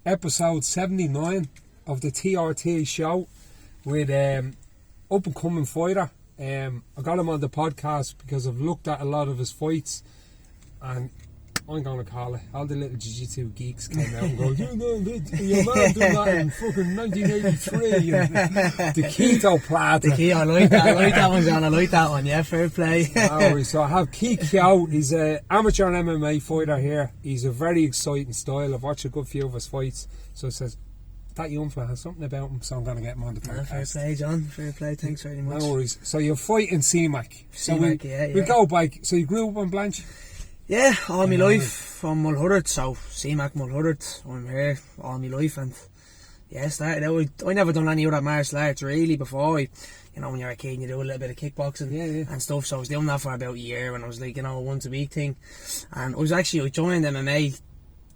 episode 79 of the TRT show with up and coming fighter. I got him on the podcast because I've looked at a lot of his fights, and I'm going to call it. All the little jiu-jitsu geeks came out and go, your man did that in fucking 1983. The keto platter. I like that one, John. I like that one. Yeah, fair play. So I have Keith Keogh. He's an amateur MMA fighter here. He's a very exciting style. I've watched a good few of his fights. So it says, that young fella has something about him, so I'm going to get him on the podcast. Fair play, John. Fair play. Thanks very much. No worries. So you're fighting CMAC. CMAC, yeah. We go back. So you grew up on Blanche? Yeah, all my life from Mulhuddart, so CMAC Mulhuddart. I'm here all my life, and yeah, started out. I never done any other martial arts really before. When you're a kid, you do a little bit of kickboxing and stuff. So I was doing that for about a year, when I was like, a once a week thing. And I joined MMA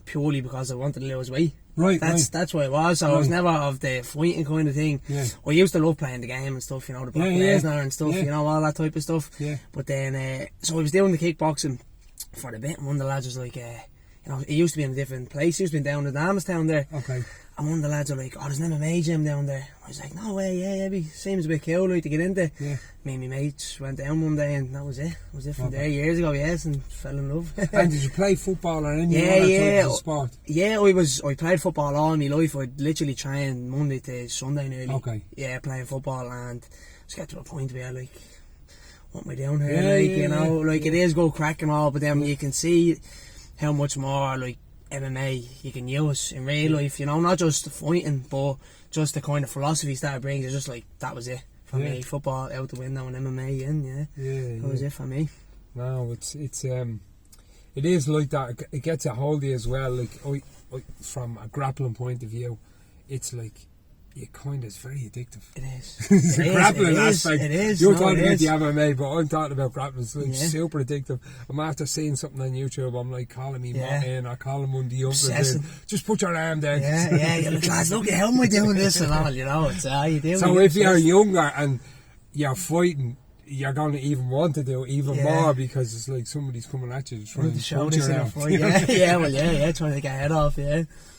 purely because I wanted to lose weight. Right, that's what it was. So I was never of the fighting kind of thing. Yeah. I used to love playing the game and stuff, the Brock Lesnar and stuff, all that type of stuff. Yeah. But then, so I was doing the kickboxing for a bit, and one of the lads was like, it used to be in a different place. He used to be down in Damestown there. Okay. And one of the lads were like, there's an MMA gym down there. I was like, no way, seems a bit cool to get into. Yeah. Me and my mates went down one day, and that was it. That was it from there years ago, yes, and fell in love. And did you play football or any other type of sport? Yeah, I played football all my life. I'd literally train Monday to Sunday nearly. Okay. Yeah, playing football, and just get to a point where like, what am I doing here? It is go crack and all, but then you can see how much more like MMA you can use in real life, not just the fighting, but just the kind of philosophies that it brings. It's just like, that was it for me. Football out the window and MMA in, that was it for me. No, it is like that. It gets a hold of you as well. Like, I from a grappling point of view, it's like, it's very addictive. It is. It's a grappling aspect. It is. You're talking about the MMA, but I'm talking about grappling. It's like super addictive. I'm after seeing something on YouTube, I'm like calling me Martin, or calling one of the youngsters. Just put your arm down. You're like, lads, look, how am I doing this and all, it's how you do. So if you're younger and you're fighting, you're going to even want to do it even more, because it's like somebody's coming at you trying to show you around. Trying to get head off,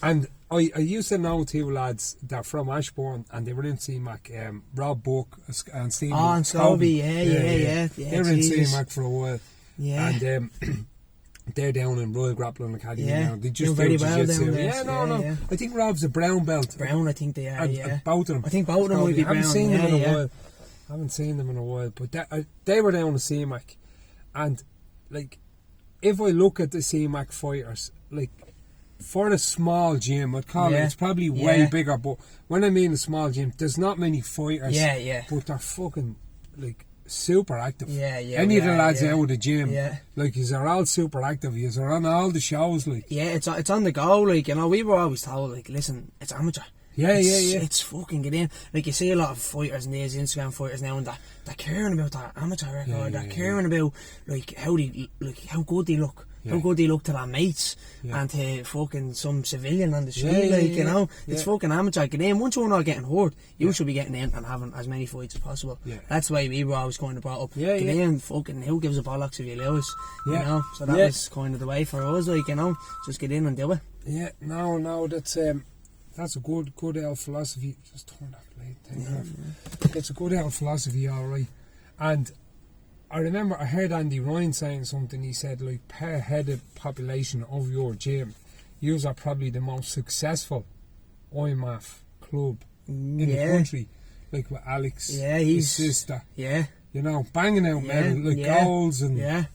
And I used to know two lads that are from Ashbourne, and they were in CMAC, Rob Buck and Steve. Oh, and Scobie, yeah. They were in CMAC for a while. Yeah. And they're down in Royal Grappling Academy now. They just do very well down there. Yeah. I think Rob's a brown belt. Brown, I think they are, and both of them. I think both of them might be brown. I haven't seen them in a while. But they were down in CMAC. And, like, if I look at the CMAC fighters, like, for a small gym, I'd call it, it's probably way bigger, but when I mean a small gym, there's not many fighters, but they're fucking, like, super active. Any of the lads out of the gym, like, they're all super active, they're on all the shows, like. Yeah, it's on the go, like, we were always told, like, listen, it's amateur. It's fucking get in. Like, you see a lot of fighters and these Instagram fighters now, and they're caring about that amateur record, they're caring about, like, how good they look. How good they look to their mates and to fucking some civilian on the street, It's fucking amateur. Get in. Once you're not getting hurt, you should be getting in and having as many fights as possible. That's why we were always kind of brought up. Get in, fucking, who gives a bollocks if you lose? So that was kind of the way for us, just get in and do it. Yeah, no, that's a good philosophy. Just turn that blade thing off. That's a good philosophy, alright. And I remember I heard Andy Ryan saying something. He said, like, per head of population of your gym, you are probably the most successful IMAF club in the country. Like with Alex, his sister. Banging out medals, like goals and.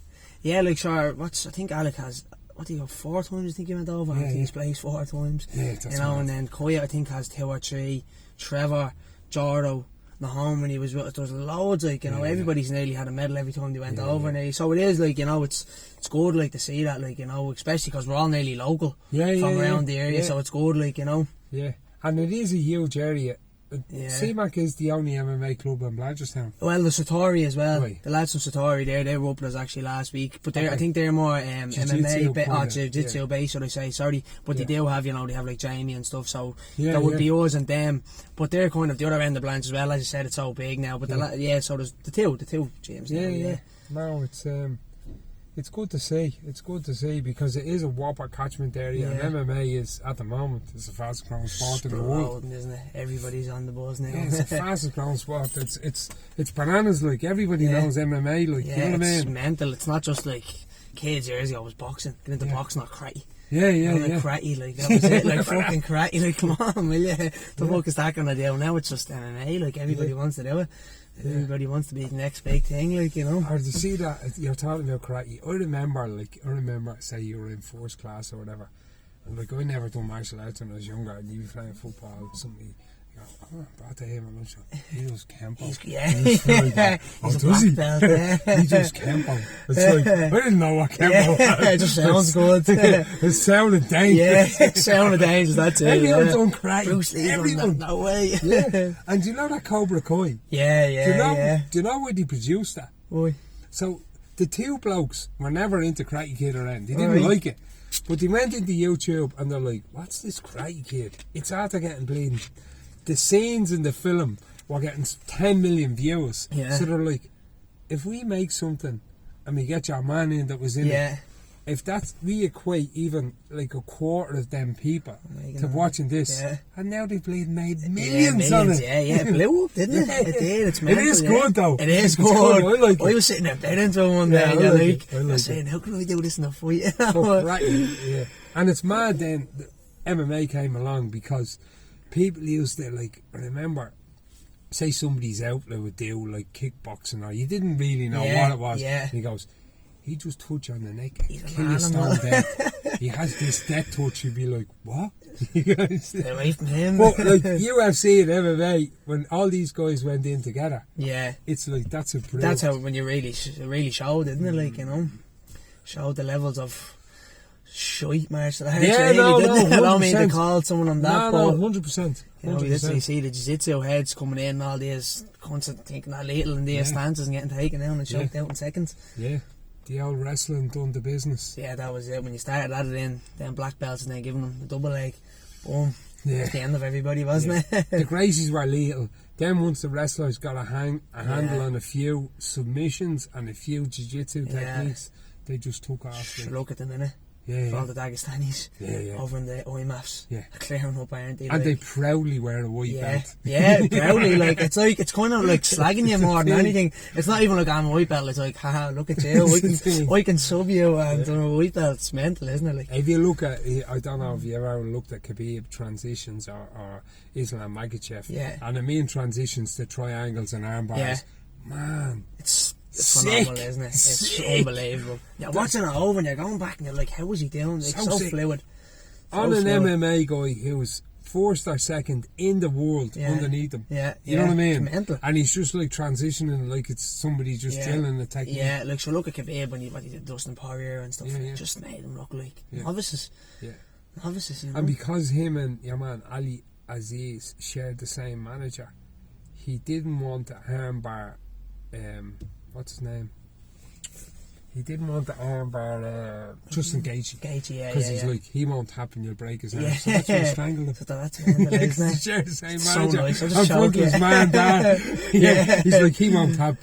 Like, sure, I think Alex has, what do you got, 4 times I think he went over? I think he's played 4 times. And then Koya I think has 2 or 3. Trevor, Jordo, home when he was with us, there was loads, like, everybody's nearly had a medal every time they went over nearly. So it is, like, it's good, like, to see that, like, especially because we're all nearly local from around the area, so it's good, like, Yeah, and it is a huge area. CMAC is the only MMA club in Blanchardstown. Well, the Satori as well. Right. The lads from Satori, they were up with us actually last week. But I think they're more MMA, jiu-jitsu based, should I say, sorry. But they do have, they have like Jamie and stuff, so that would be us and them. But they're kind of the other end of Blanche as well. As I said, it's so big now. But so there's the two gyms. No, it's It's good to see. It's good to see because it is a whopper catchment area, and MMA is at the moment it's the fastest growing sport in the world, isn't it? Everybody's on the buzz now. Yeah, it's the fastest growing sport. It's bananas. Like everybody knows MMA. Like you know what I mean? It's mental. It's not just like kids years ago was boxing. Get into boxing or karate. Yeah. Karate, like that was it. Like fucking karate. Like come on, will you? The fuck is that gonna do? Now it's just MMA. Like everybody wants to do it. Everybody wants to be the next big thing, like, you know. Or to see that you're talking about karate, I remember, say you were in first class or whatever, and like I never done martial arts when I was younger, and you'd be playing football or something. You go, oh, brought to him, and he does Kempo. He's a black belt. He does Kempo. It's like I didn't know what Kempo was. It just sounds good. It sounded dangerous. Yeah, it sounded dangerous. That's it. Everyone done karate. Bruce Lee, everyone. No way. Yeah. And do you know that Cobra Kai? Yeah. Do you know where they produced that? Why? So the two blokes were never into Karate Kid or anything. They didn't like it. But they went into YouTube and they're like, what's this Karate Kid? It's after getting bleeding. The scenes in the film were getting 10 million views. Yeah. So they're like, if we make something and we get your man in that was in it, if that's, we equate even like a quarter of them people to watching this, and now they've made millions on it. It blew up, didn't it? It did. It's mental, it is good though. It is good. I like it. I was sitting there betting to one day, I was saying, how can we do this in a fight? Yeah. And it's mad then that MMA came along because people used to, like, I remember, say somebody's outlet would do like kickboxing or you didn't really know what it was. Yeah. And he goes, he just touch you on the neck and kill you stone dead. He has this death touch. You'd be like, what? Stay away from him. But like UFC and MMA, when all these guys went in together, it's like that's how when you really showed, didn't it? Like, you know, showed the levels of shite martial arts. Yeah, no, I don't mean to call someone on that, but 100%. You know, you see the jiu-jitsu heads coming in and all these constant thinking that little in these stances and getting taken down and choked out in seconds. Yeah. The old wrestling done the business. Yeah, that was it. When you started at it in, then black belts and then giving them the double leg, boom. Yeah. That's the end of everybody, wasn't it? The Gracies were little. Then once the wrestlers got a handle on a few submissions and a few jiu-jitsu techniques, they just took off. Like. Look at them, innit? Yeah, for all the Dagestanis over in the IMAFs, clearing up, aren't they? And they proudly wear a white belt. Yeah, proudly. Like it's kind of like slagging you more than anything. It's not even like I'm a white belt. It's like, haha, look at you. I can sub you and a white belt. It's mental, isn't it? Like, if you look at, I don't know if you ever looked at Khabib transitions or Islam Makhachev, and I mean transitions to triangles and arm bars. Man, it's phenomenal, isn't it? It's unbelievable. You're watching it over and you're going back and you're like, how was he doing? It's so fluid. On an MMA guy who was first or second in the world underneath him. You know what I mean? It's mental. And he's just like transitioning like it's somebody just drilling the technique. Yeah, like so look at Khabib when he did Dustin Poirier and stuff. It just made him look like novices. Novices, you know? And because him and your man Ali Aziz shared the same manager, he didn't want to armbar what's his name? He didn't want the armbar Justin Gaethje. Because he's like, he won't happen, you'll break his arm. So that's why he strangled him. So that's it. Share the same so manager. Nice. In front of his man, dad. He's like, he won't have.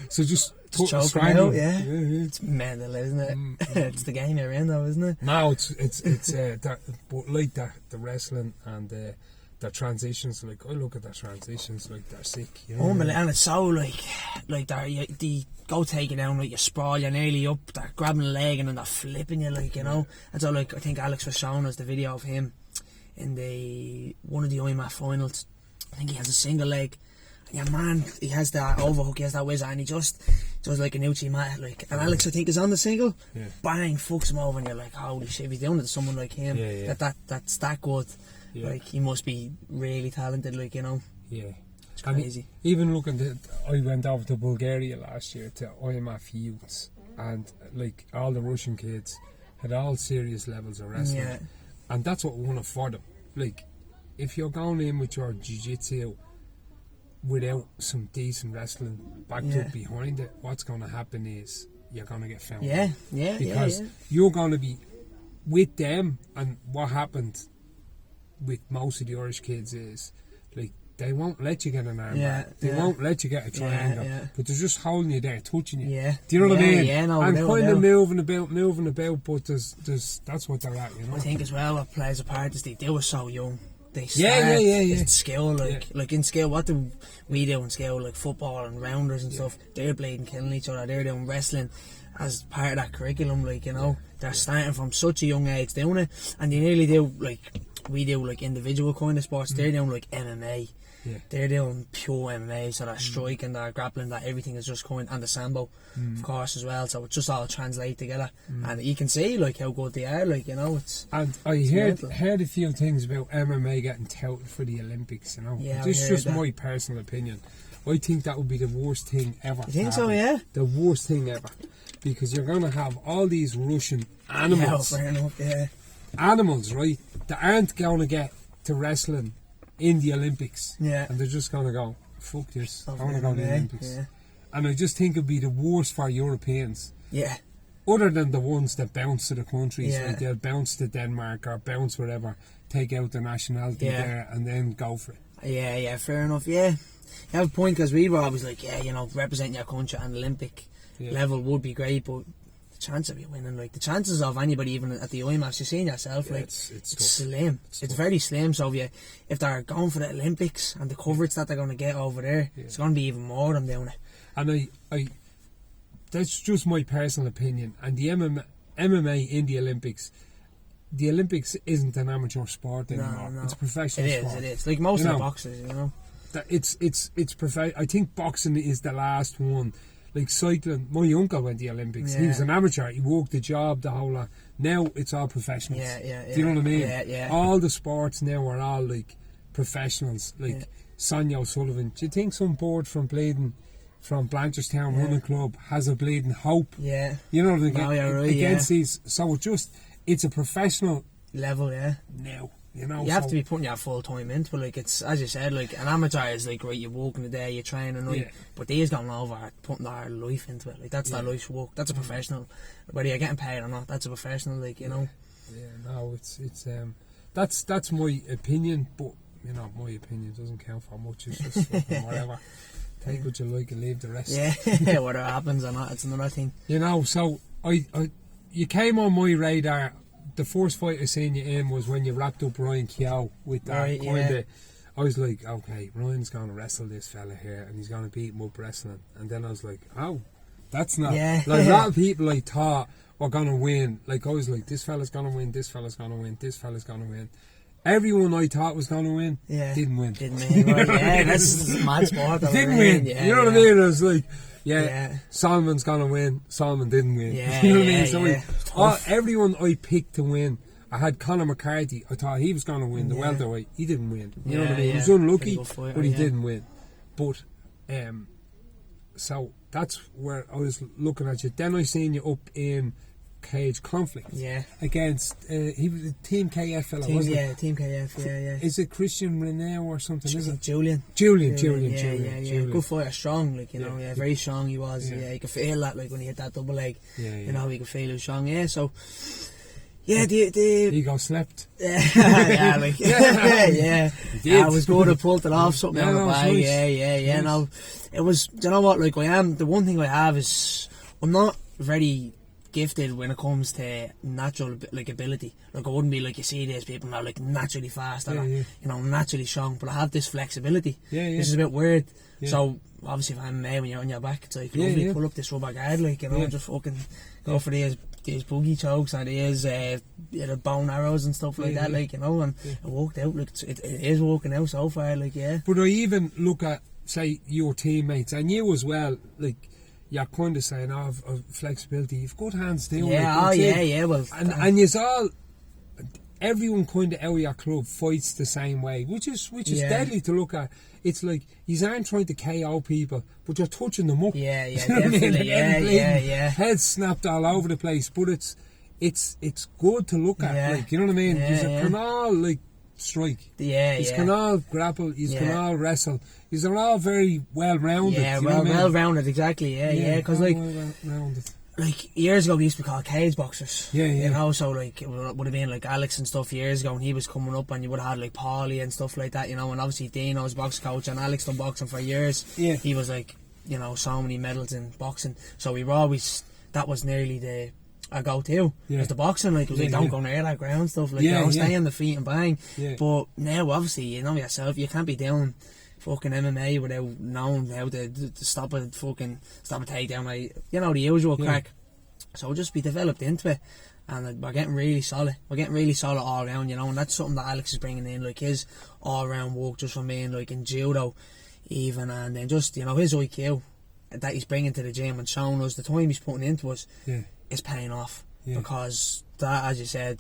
So just strangle him. It's mental, isn't it? It's the game you're in, though, isn't it? No, it's that, but like that, the wrestling and the transitions, like I look at their transitions, like they're sick, you know. And it's so like they go take you down, like you sprawl, you're nearly up, they're grabbing a leg and then they're flipping you, like, you know. And so like I think Alex was showing us the video of him in one of the IMAF finals. I think he has a single leg. And your man, he has that overhook, he has that whizzer, and he just does like an Uchi mat, like. And Alex, I think, is on the single. Bang, fucks him over, and you're like, holy shit, if he's doing it to someone like him, that's that good. Like, he must be really talented, like, you know. Yeah. It's crazy. Even looking at, I went over to Bulgaria last year to IMAF youths, and like all the Russian kids had all serious levels of wrestling. And that's what we want for them. Like, if you're going in with your jiu-jitsu without some decent wrestling backed up behind it, what's going to happen is you're going to get found out. Because you're going to be with them, and what happened with most of the Irish kids is, like, they won't let you get an arm back. They won't let you get a triangle. But they're just holding you there, touching you. Yeah. Do you know what I mean? Yeah, no, and kind of moving about, but there's that's what they're at, you know. I think as well what plays a part is they do it so young. They start in skill, like in skill, what do we do in skill, like football and rounders and stuff, they're bleeding killing each other, they're doing wrestling as part of that curriculum, like, you know, they're starting from such a young age doing it, and they nearly do, like, we do, like, individual kind of sports, they're doing, like, MMA, they're doing pure MMA, so that striking, that grappling, that everything is just going, and the sambo, of course, as well, so it just all translate together, and you can see, like, how good they are, like, you know, it's... And I heard a few things about MMA getting touted for the Olympics, you know, this is just my personal opinion. I think that would be the worst thing ever. You think so, yeah? The worst thing ever. Because you're going to have all these Russian animals. Yeah, fair enough, animals, right, that aren't going to get to wrestling in the Olympics. Yeah. And they're just going to go, fuck this, I want to go to the Olympics. Yeah. And I just think it'd be the worst for Europeans. Yeah. Other than the ones that bounce to the countries, like they'll bounce to Denmark or bounce wherever, take out their nationality there and then go for it. Yeah, fair enough, yeah. You have a point, because we were always like, you know, representing your country at an Olympic level would be great, but the chance of you winning, like, the chances of anybody even at the IMAFs, you're seeing yourself, like, it's slim. It's very slim, so if they're going for the Olympics and the coverage that they're going to get over there, it's going to be even more than doing it. And I that's just my personal opinion, and the MMA in the Olympics isn't an amateur sport anymore. No. It's a professional sport. It is. Like most of the boxers, you know. It's I think boxing is the last one. Like cycling, my uncle went to the Olympics. He was an amateur. He worked the job, the whole lot. Now it's all professionals. Do you know what I mean? Yeah. All the sports now are all like professionals. Like Sonia O'Sullivan. Do you think some board from Blanchardstown Running Club has a bleeding hope? Yeah. You know what I mean? Right, against these. So it's a professional level. Yeah. Now. You know, you have to be putting your full time into, but like, it's, as you said, like, an amateur is like, right, you work in the day, you train at night, but these going over putting their life into it, like, that's their life's work. That's a professional, whether you're getting paid or not, that's a professional, like, you know. No, it's that's my opinion, but you know, my opinion doesn't count for much. It's just whatever. Take what you like and leave the rest. Yeah, whether it happens or not, it's another thing. You know, so you came on my radar. The first fight I seen you in was when you wrapped up Ryan Keogh with that kind of. I was like, okay, Ryan's going to wrestle this fella here, and he's going to beat him up wrestling. And then I was like, oh, that's not. Like a lot of people I thought were going to win. Like I was like, this fella's going to win. This fella's going to win. This fella's going to win. Everyone I thought was going to win didn't win. Right, that's mad sport. Didn't win. You know what I mean? I was like. Solomon's gonna win. Solomon didn't win. You know what I mean? So everyone I picked to win, I had Conor McCarthy. I thought he was gonna win the welterweight. He didn't win. You know what I mean? He was unlucky, but he didn't win. But so that's where I was looking at you. Then I seen you up in Cage Conflict. Against he was a Team KF fella, wasn't it? Team KF. Is it Christian René or something? Is it Julian? Julian. Good fighter, strong, like, you know. Very strong he was. You could feel that, like, when he hit that double leg. You know, you could feel he was strong. So the ego slept. I was going to pull it off, something out of the bag. Nice. No, it was. Do you know what? Like, the one thing I have is I'm not very gifted when it comes to natural, like, ability. Like, I wouldn't be like, you see these people now, like, naturally fast or you know, naturally strong, but I have this flexibility. This is a bit weird. So obviously if I'm MMA, when you're on your back, it's like lovely, pull up this rubber guard, like, you know, just fucking go for these boogie chokes and these bone arrows and stuff like that, like, you know, and it worked out. Like, it is working out so far, like. But I even look at, say, your teammates and you as well, like, you're kind of saying, of flexibility. You've good hands too. Well, and you all, everyone kind of out of your club fights the same way, which is deadly to look at. It's like you aren't trying to KO people, but you're touching them up. Definitely. Heads snapped all over the place, but it's good to look at. Like, you know what I mean? You can all like strike. You can all grapple. You can all wrestle. These are all very well rounded. Well rounded, exactly. Because like, well-rounded. like years ago we used to be called cage boxers. Yeah. You know, so like it would have been like Alex and stuff years ago, and he was coming up, and you would have had like Paulie and stuff like that. You know, and obviously Dino was box coach, and Alex done boxing for years. Yeah. He was like, you know, so many medals in boxing. So we were always, that was nearly a go-to. Yeah. Was the boxing, like, it was like, don't go near that ground stuff, like, stay on the feet and bang. Yeah. But now, obviously, you know yourself, you can't be doing fucking MMA without knowing how to stop a takedown, like, you know, the usual crack. So just be developed into it, and we're getting really solid. We're getting really solid all around, you know, and that's something that Alex is bringing in, like his all-round work, just from being like in judo, even, and then just, you know, his IQ that he's bringing to the gym and showing us the time he's putting into us is paying off, because that, as you said,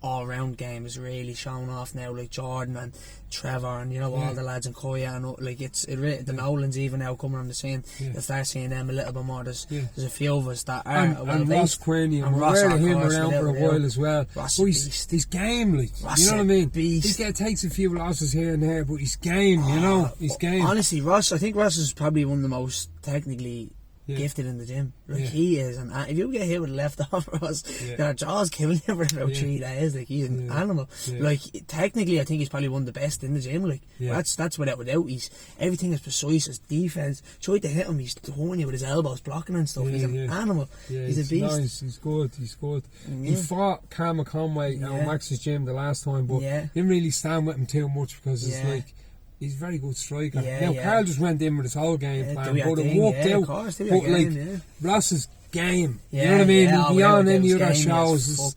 all-round game is really showing off now, like Jordan and Trevor and, you know, all the lads in Koya, and like the Nolans even now coming on the scene. You'll start seeing them a little bit more. There's a few of us that are and Ross Quinny, and we're aware of him around for a while as well. Ross, but he's game, like, Ross, you know what I mean? Beast. He takes a few losses here and there, but he's game, you know, he's game. Honestly, I think Ross is probably one of the most technically gifted in the gym. Like he is, and if you get hit with a left arm, Ross, your jaw's killing you for about 3 days. Like, he's an animal. Like, technically, I think he's probably one of the best in the gym. Like, that's without a doubt. Everything is precise. His defense. Try to hit him, he's throwing you with his elbows, blocking and stuff. He's an animal. He's a beast. Nice. He's good. He fought Cam Conway at Max's gym the last time, but didn't really stand with him too much, because it's like, he's a very good striker. Carl just went in with his whole game plan, but it worked out. Course, but like, Ross's game, you know what I mean? Beyond any other shows,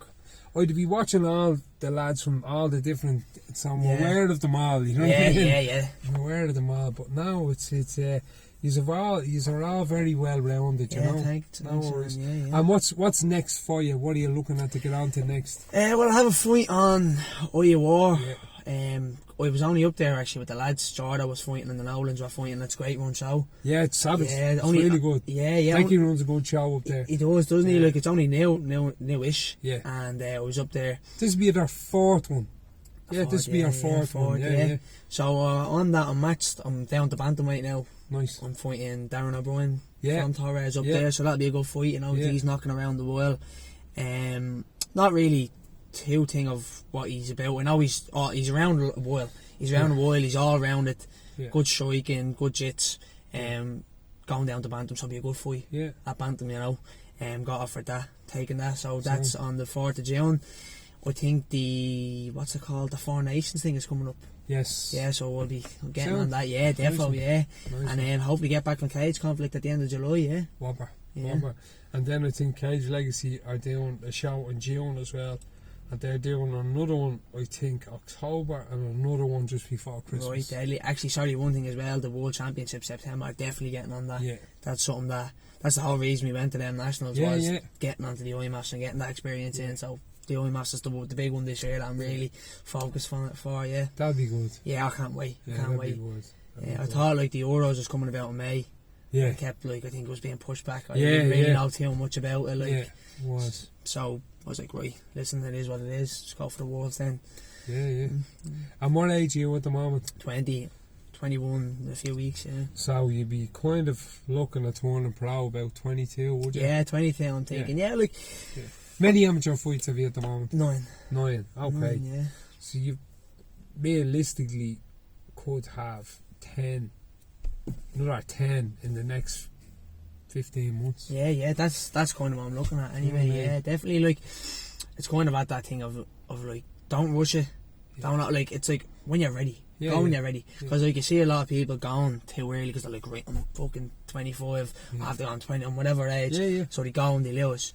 I'd be watching all the lads from all the different. So I'm aware of them all. You know what I mean? I'm aware of them all. But now it's you're all very well rounded. You know. Thanks, no worries. And what's next for you? What are you looking at to get on to next? Well, I have a fight on Iowa. I was only up there actually with the lads. Jordan was fighting and the Nolans were fighting. It's a great run show. Yeah, it's savage. It's really good. I think he runs a good show up there. He does, doesn't he? Like, it's only newish. Yeah. And I was up there. This will be their fourth one. This will be our fourth one. Yeah. So on that, I'm down to bantamweight now. Nice. I'm fighting Darren O'Brien from Torres up there, so that'll be a good fight. You know, he's knocking around the world. Not really too thing of what he's about. I know he's around a while. He's around a while. He's all around it. Good striking, good jits. Going down to bantam, so it'll be a good fight. At bantam, you know. Got offered that, taking that. So that's on the 4th of June. I think the Four Nations thing is coming up. Yes. Yeah, so we'll be getting on that. Yeah, definitely. Nice. And then hopefully get back from Cage Conflict at the end of July. Yeah. Whopper. And then I think Cage Legacy are doing a show in June as well. And they're doing another one, I think, October, and another one just before Christmas. Right, deadly. Actually, sorry, one thing as well, the World Championship September, are definitely getting on that. That's something that's the whole reason we went to them nationals, was getting onto the IMAS and getting that experience in. So the IMAS is the big one this year that I'm really focused on it for. That'd be good. Yeah, I can't wait. I thought like the Euros was coming about in May. Yeah. I kept I think it was being pushed back. I didn't really know too much about it. It was. So I was like, right, listen, it is what it is. Just go for the Worlds then. And what age are you at the moment? 20, 21 in a few weeks. So you'd be kind of looking at turning pro about 22, would you? Yeah, 22. I'm thinking. Many amateur fights have you at the moment? 9. Okay. 9, So you realistically could have 10. Another 10 in the next 15 months. Yeah, that's kind of what I'm looking at anyway. Definitely, like, it's kind of at that thing of like, don't rush it. Don't, like, it's like when you're ready. Go when you're ready. Because like, you see a lot of people going too early because they're like, right, I'm fucking 25, I have to go on 20, I'm whatever age. So they go and they lose.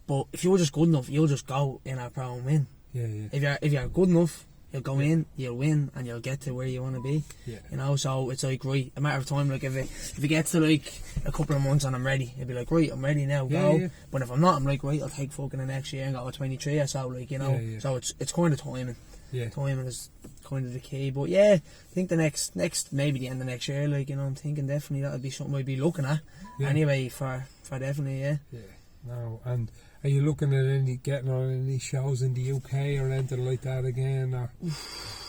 But if you're just good enough, you'll just go in our pro and win. If you're good enough, you'll go in, you'll win, and you'll get to where you want to be. You know, so it's like, right, a matter of time. Like, if it gets to like a couple of months and I'm ready, it'll be like, right, I'm ready now, go. But if I'm not, I'm like, right, I'll take fucking the next year and go to 23 or so, like, you know. So it's kind of timing. Timing is kind of the key. But I think the next maybe the end of next year, like, you know, I'm thinking definitely that'll be something I'd be looking at. Anyway, for definitely, No, and are you looking at getting on any shows in the UK or anything like that again? Or?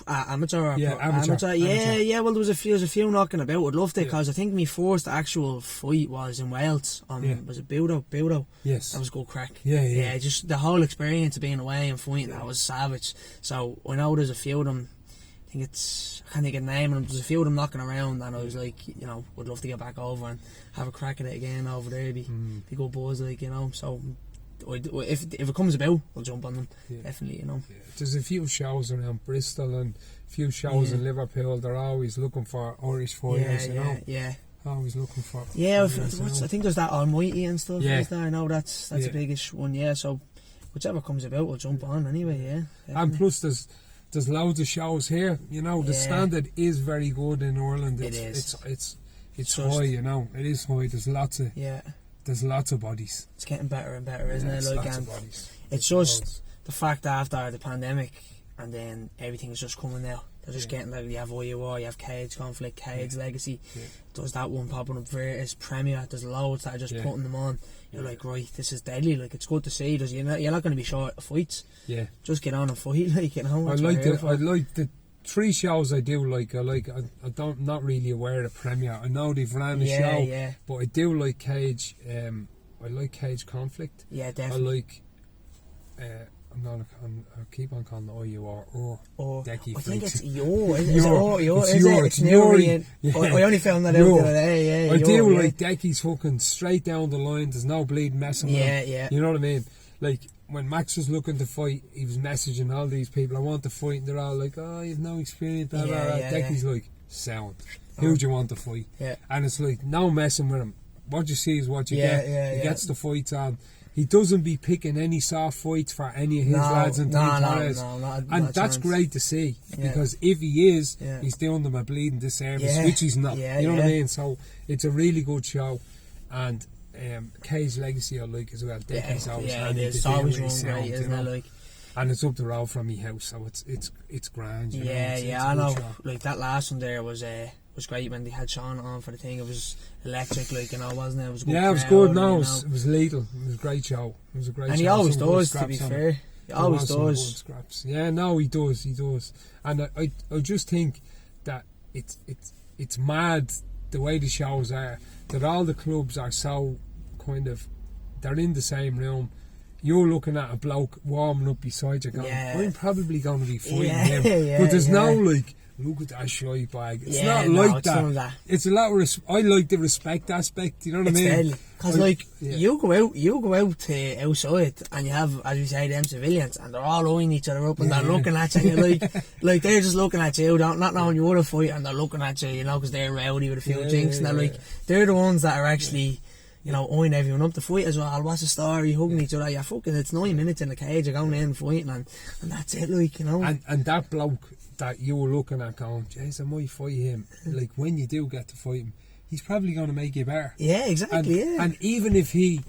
Amateur. Amateur. Yeah. Well, there was a few knocking about. I'd love to, because I think my first actual fight was in Wales. Was it Bouts? Yes. That was good crack. Yeah. Just the whole experience of being away and fighting, that was savage. So I know there's a few of them. I can't think of the name of them. There's a few of them knocking around, and I was like, would love to get back over and have a crack at it again over there. Be good buzz, So if it comes about, I'll jump on them. Definitely, Yeah. There's a few shows around Bristol and a few shows in Liverpool. They're always looking for Irish fighters, Always looking for. Yeah, I think there's that Almighty and stuff. Yeah. I know that's a biggish one. Yeah, so whichever comes about, we'll jump on anyway. Yeah. Definitely. And plus, there's loads of shows here. The standard is very good in Ireland. It is. It's high. It is high. There's lots of bodies. It's getting better and better, isn't it? Lots of bodies. It's just the fact that after the pandemic and then everything is just coming now. They're just getting you have OUR, you have Cage Conflict, Cage Legacy. There's that one popping up there. It's Premier. There's loads that are just putting them on. You're like, right, this is deadly. Like, it's good to see. You're not going to be short of fights. Yeah. Just get on and fight. I like the 3 shows I do like. I don't not really aware of Premier. I know they've ran a show, but I do like Cage. I like Cage Conflict. Yeah, definitely. I like. I'll keep on calling the OUR or Decky. I think it's your. It's Nuri. I only found that out the other day. I do like Decky's fucking straight down the line. There's no bleed messing with him. Yeah. You know what I mean? Like, when Max was looking to fight, he was messaging all these people, I want to fight, and they're all like, oh, you've no experience, Decky's like, sound. Who do you want to fight? Yeah. And it's like, no messing with him. What you see is what you get. He gets the fights on. He doesn't be picking any soft fights for any of his lads and things. And that's great to see, because if he is, he's doing them a bleeding disservice, which he's not. You know what I mean? So it's a really good show. And Cage Legacy I like as well. Decky's always handy to do with his sound, isn't it? Like, and it's up the road from my house, so it's grand. I know. Like, that last one there was great when they had Sean on for the thing. It was electric, wasn't it? It was a good it was good. No, it was lethal. It was a great show. It was a great show. And he always does, to be fair. He always does. Scraps. Yeah, no, he does. And I just think that it's mad the way the shows are, that all the clubs are so kind of, they're in the same room. You're looking at a bloke warming up beside you going, I'm probably going to be fighting him. But there's no like, look at that shy bag. It's not like that. It's a lot of I like the respect aspect. You know what I mean? Because you go out to outside and you have, as you say, them civilians, and they're all eyeing each other up and they're looking at you. And you're like they're just looking at you, not knowing you want to fight, and they're looking at you, because they're rowdy with a few drinks, and they're the ones that are actually. Eyeing everyone up to fight as well. What's the story? Hugging each other. Fucking, it's 9 minutes in the cage. You're going in and fighting, and that's it. And that bloke that you were looking at, going, "Jeez, I might fight him." Like, when you do get to fight him, he's probably going to make you better. Yeah, exactly. And even if he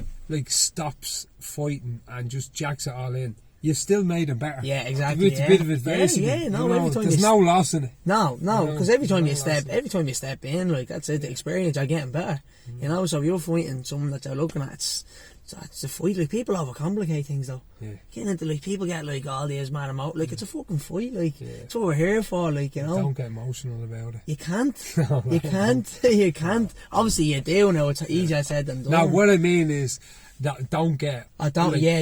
stops fighting and just jacks it all in, you've still made him better. Yeah, exactly. It's a bit of adversity. Every time there's no loss in it. No, because every time you step in, that's it. The experience, you're getting better. So you're fighting someone that you're looking at. It's a fight. Like, people overcomplicate things though. Yeah. Getting into people get all these mad amount. Like, it's a fucking fight. It's what we're here for. Don't get emotional about it. You can't. You can't. You can't. Obviously, you do now. It's easier said than done. Now, what I mean is that don't get. I don't. Yeah.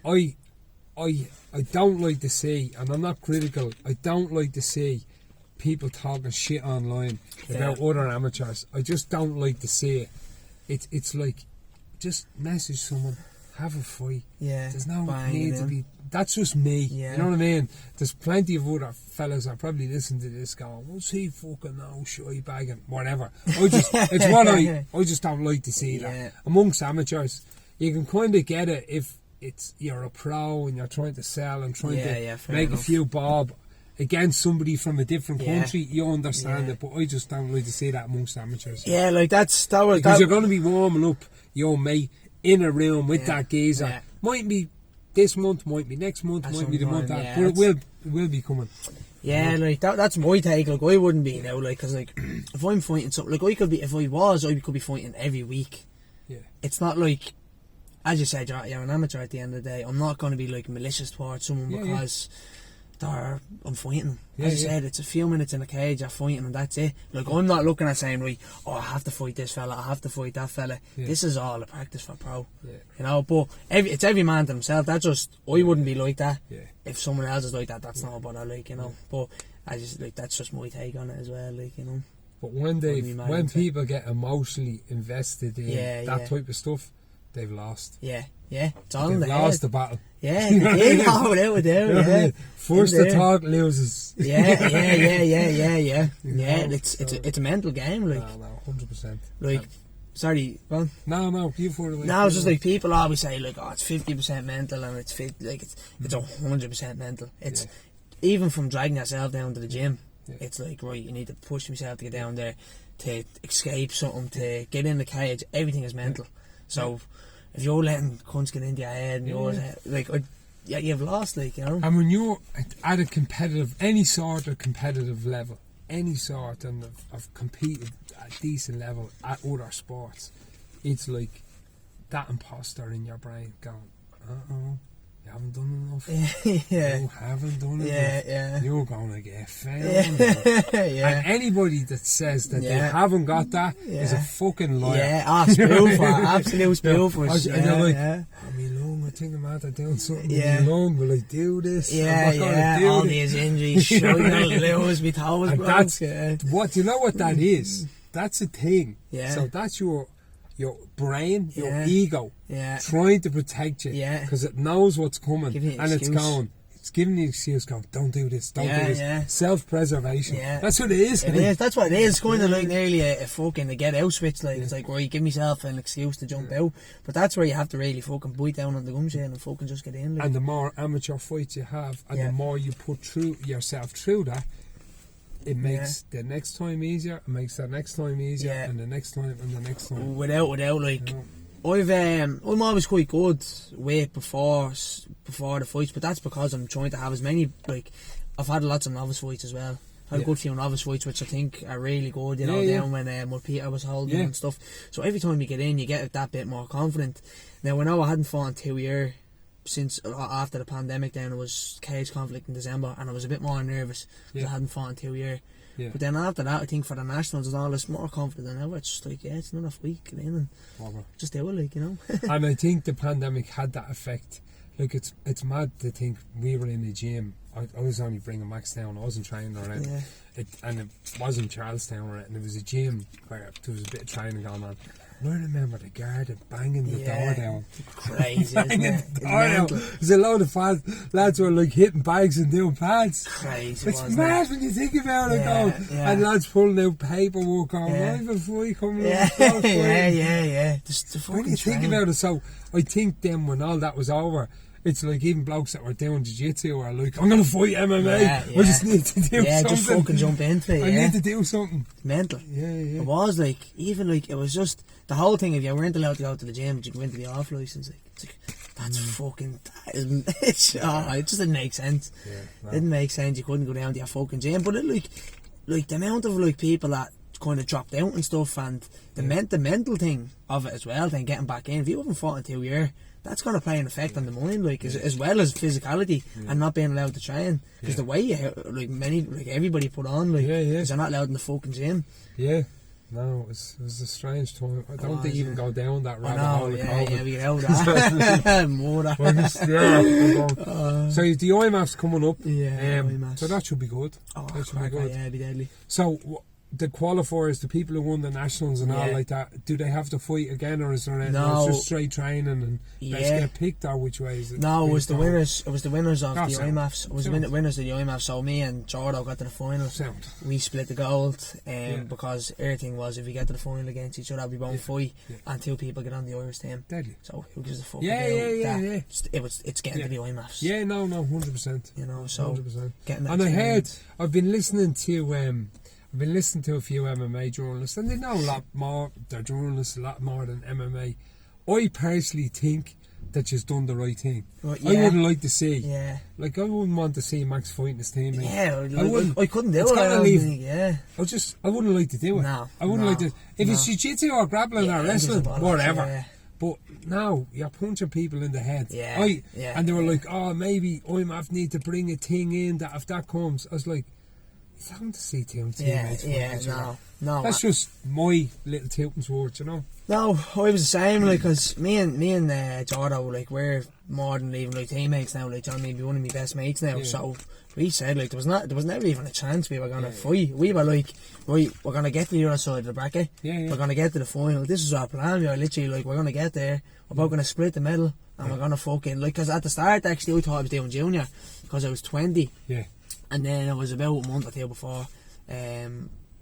I don't like to see, and I'm not critical, I don't like to see people talking shit online about other amateurs. I just don't like to see it. It's like, just message someone, have a fight. Yeah. There's no need to be. That's just me. Yeah. You know what I mean? There's plenty of other fellas that probably listen to this going, what's he fucking now, shy bagging, whatever. I just don't like to see that. Amongst amateurs, you can kind of get it if you're a pro and you're trying to sell and trying to make a few bob against somebody from a different country. You understand it, but I just don't like to see that amongst amateurs. Yeah, because you're going to be warming up your mate in a room with that geezer. Yeah. Might be this month, might be next month, might be the month after, but it will be coming. Yeah, that's my take. I wouldn't be now, because if I'm fighting something, I could be, I could be fighting every week. Yeah, it's not like, as you said, you're an amateur at the end of the day. I'm not going to be malicious towards someone because I'm fighting. As I said, it's a few minutes in the cage, you're fighting, and that's it. Like, I'm not looking at saying, right, I have to fight this fella, I have to fight that fella. This is all a practice for pro. You know, but it's every man to himself. That's just, I wouldn't be like that. If someone else is like that, that's not what I like, you know. But I just, like, that's just my take on it as well, like, you know. But when people get emotionally invested in that type of stuff, they've lost. It's all in the head. They've lost the battle. They without a doubt, First the talk loses. It's a mental game, like. No, 100%. Like, sorry, well. No, you for it. No, it's just like people always say, like, oh, it's 50% mental, and it's 100% mental. It's even from dragging yourself down to the gym. It's like, right, you need to push yourself to get down there, to escape something, to get in the cage. Everything is mental. So if you're letting cunts get into your head and yours, like, you've lost, like, you know. And when you're at a competitive, any sort of competitive level, any sort of competed at a decent level at other sports, it's like that imposter in your brain going, you haven't done enough. You haven't done enough. You're gonna get found. And anybody that says that they haven't got that is a fucking liar. Absolute spoofer. And they're like, I think I'm out there doing something wrong. Will I do this? All these injuries, sure, you're gonna lose me toes, bro. That's what, you know what that is? That's a thing. So that's your brain, your ego, trying to protect you, because it knows what's coming, and it's giving you an excuse, going, don't do this, don't do this. Self-preservation. That's what it is. It is. That's what it is. It's kind of like nearly a fucking get out switch. Like, it's like, right, give myself an excuse to jump out. But that's where you have to really fucking bite down on the gum shit and fucking just get in. Like. And the more amateur fights you have, and the more you put yourself through that, it makes the next time easier, it makes the next time easier, and the next time, and the next time. Without, like, you know. I'm always quite good weight before the fights, but that's because I'm trying to have as many, like, I've had lots of novice fights as well. I've had a good few novice fights, which I think are really good, you know, down when Peter was holding and stuff. So every time you get in, you get that bit more confident. Now, I know I hadn't fought in 2 years since after the pandemic. Then it was cage conflict in December, and I was a bit more nervous because I hadn't fought in 2 years. But then after that, I think for the nationals and all, it's more confident than ever. It's just like, it's another week, get in and just do it, like, you know. And I think the pandemic had that effect. Like, it's mad to think we were in the gym. I was only bringing Max down. I wasn't training or anything. And it wasn't Charlestown or anything. It was a gym where there was a bit of training going on. I remember the guard banging the door down. Crazy, isn't it? The door down. There's a load of lads who were like hitting bags and doing pads. Crazy, it's mad when you think about it, and lads pulling out paperwork on right before you come Just when you think about it, so I think then when all that was over, it's like even blokes that were doing jiu-jitsu are like, I'm going to fight MMA. I just need to do something. Just fucking jump into it. I need to do something. Mental. It was like, even like, it was just the whole thing. If you weren't allowed to go to the gym, but you go into the off license, like, it's like, that's fucking, it just didn't make sense. It didn't make sense. You couldn't go down to your fucking gym. But it, like the amount of like people that kind of dropped out and stuff, and the mental thing of it as well, then getting back in. If you haven't fought in 2 years, that's going to play an effect on the mind, like, as well as physicality and not being allowed to train. Because the way everybody put on, like, because they're not allowed in the fucking gym. No, it was a strange time. I don't think even go down that rabbit hole. We get out of that. More that. So the IMAF's coming up. IMAFs. So that should be good. That should be good. It'd be deadly. So the qualifiers, the people who won the nationals and all like that, do they have to fight again, or is there it's just straight training and they get picked, or which way is it? No, it was the winners. It was the winners of the IMAFs. It was the winners of the IMAFs. So me and Jordo got to the final. We split the gold, because everything was, if we get to the final against each other, we won't fight, and 2 people get on the Irish team. Deadly. So who gives a fuck? It's getting to the IMAFs. 100%. You know, so 100%. Getting that. And I heard, I've been listening to a few MMA journalists, and they know a lot more, they're journalists a lot more than MMA. I personally think that you've done the right thing. I wouldn't like to see, like, I wouldn't want to see Max fighting his teammate. I couldn't do it. I wouldn't like to do it. No, I wouldn't like to. If it's jiu-jitsu or grappling or wrestling, whatever. But now you're punching people in the head. Yeah. And they were like, oh, maybe I might need to bring a thing in that if that comes, I was like, it's having to see teammates. No. That's just my little tilting towards, you know. No, I was the same, like, cause me and Jordo, like, we're more than even like teammates now. Like, John may be one of my best mates now. So we said, like, there was never even a chance we were gonna fight. We were like, right, we're gonna get to the other side of the bracket. We're gonna get to the final. This is our plan. We were literally like, we're gonna get there. We're both gonna split the medal, and we're gonna fucking, like, cause at the start actually I thought I was doing junior, cause I was 20. And then it was about a month or two before,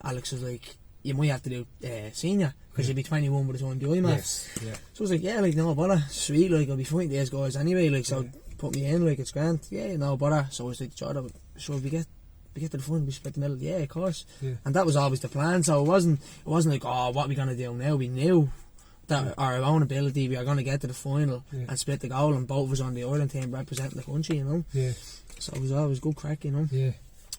Alex was like, you might have to do senior, because you'll be 21 by the time you do IMAF. So I was like, yeah, like, no bother, sweet, like, I'll be fighting these guys anyway, like, so put me in, like, it's grand, no bother. So I was like, Jordan, sure, we get to the final, we split the medal, of course. And that was always the plan, so it wasn't like, oh, what are we going to do now? We knew that our own ability, we are going to get to the final and split the goal, and both of us on the Ireland team representing the country, you know. So it was always good crack, you know.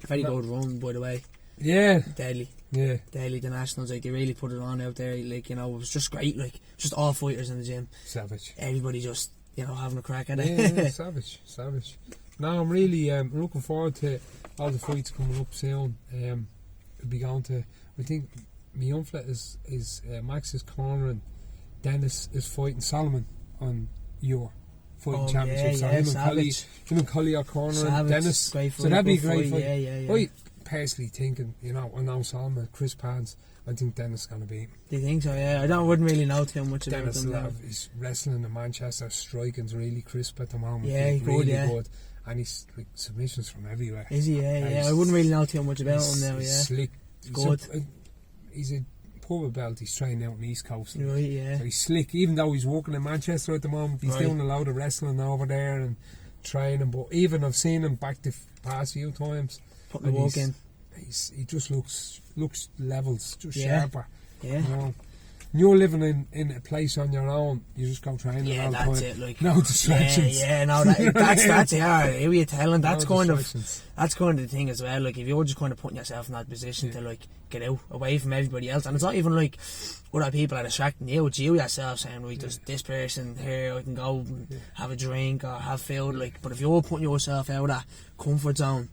Very good run, by the way. Deadly. Deadly, the nationals, like, they really put it on out there, like, you know, it was just great, like, just all fighters in the gym. Savage. Everybody just, you know, having a crack at it. Savage. Now I'm really looking forward to all the fights coming up soon. We'll be going to, I think, my young fella is Max is cornering, Dennis is fighting Solomon on your fighting championship. So him and Cully are cornering Dennis. So that'd be a great fight. I personally thinking, you know, I know Solomon, Chris Pans, I think Dennis is going to beat him. Do you think so? Yeah, I wouldn't really know too much about Dennis him. He's wrestling in Manchester, striking's really crisp at the moment. Good. And he's like submissions from everywhere. Is he? Yeah. I wouldn't really know too much about him now. He's slick. He's a purple belt. He's training out on the East Coast. Right, So he's slick. Even though he's working in Manchester at the moment, he's doing a load of wrestling over there and training. But even I've seen him back the past few times. Putting the work in. He just looks levels, just sharper. Yeah. You know? You're living in a place on your own, you just go training all the time. That's it, like, no distractions. That's it. Who you telling? That's kind of the thing as well. Like, if you're just kind of putting yourself in that position to, like, get out away from everybody else, and it's not even like other people are distracting you. It's you yourself saying, right, there's this person here, I can go and have a drink or have food. Like, but if you're putting yourself out of that comfort zone,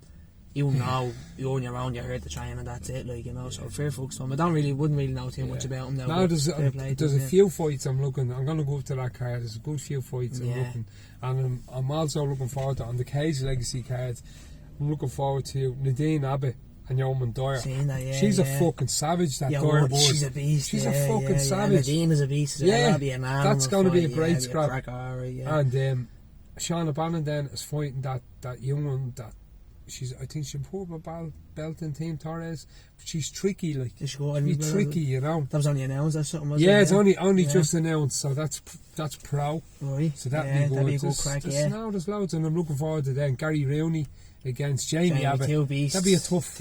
you know, you're on your own, you're here to train, and that's it, like, you know. So fair folks to him. I wouldn't really know too much about him now. No, there's a few fights I'm looking. I'm going to go up to that card. There's a good few fights I'm looking, and I'm also looking forward to, on the Cage Legacy card, I'm looking forward to Nadine Abbott and Yeoman Dyer. She's a fucking savage, that Dyer board. She's a beast. She's a fucking savage. Nadine is a beast. That's going to be a great scrap. And Shauna Bannon then is fighting that young one that. I think she's purple belt in Team Torres, but she's tricky, like. She's tricky, you know. That was only announced or something, wasn't it? Yeah, it's only just announced, so that's pro. Right. So that'd be a good crack, there's loads, and I'm looking forward to them. Gary Rooney against Jamie Abbott. Two beasts. That'd be a tough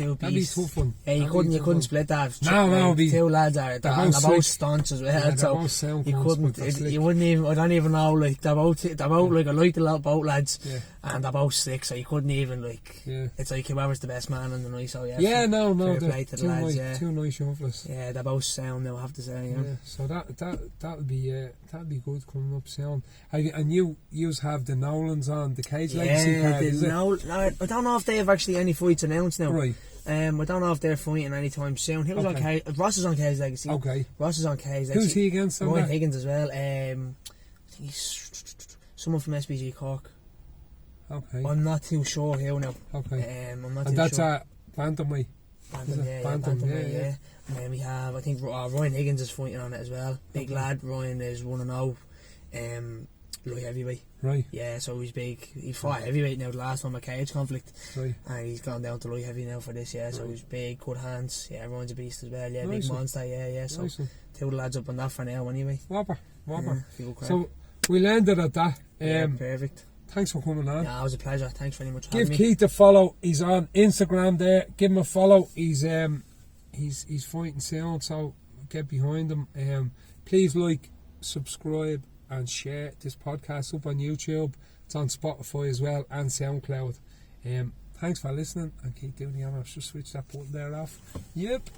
one. Yeah, you couldn't split that. No, two lads are both staunch as well. So you couldn't. You wouldn't even. I don't even know. Like, they're both like, I like the lot both lads, and they're both slick. So you couldn't even, like. It's like whoever's the best man in the night. So no, play to the lads, two nice shufflers. Yeah, they're both sound now, I have to say. So that'll be good coming up soon. And you have the Nolans on the Cage Legacy card. I don't know if they have actually any fights announced now. Right. I don't know if they're fighting anytime soon. He was on Ross is on Cage Legacy. Okay. Ross is on Cage Legacy. Who's he against? Ryan Higgins as well. I think he's someone from SBG Cork. Okay. I'm not too sure who now. Okay. I'm not too sure. And that's Bantamweight. Bantamweight, yeah. And then we have, I think, Ryan Higgins is fighting on it as well. Big lad. Ryan is 1-0. Light heavyweight. Right. Yeah, so he's big. He fought heavyweight now the last time, a cage conflict. Right. And he's gone down to light heavy now for this, so he's big, good hands. Yeah, everyone's a beast as well. Yeah, nice big monster, So nice two lads up on that for now anyway. Whopper. So we'll end it at that. Perfect. Thanks for coming on. Yeah, it was a pleasure. Thanks very much for having me. Give Keith a follow. He's on Instagram there. Give him a follow. He's fighting soon, so get behind him. Please like, subscribe and share this podcast up on YouTube. It's on Spotify as well and SoundCloud. Thanks for listening, and keep doing the honours. Just switch that button there off. Yep.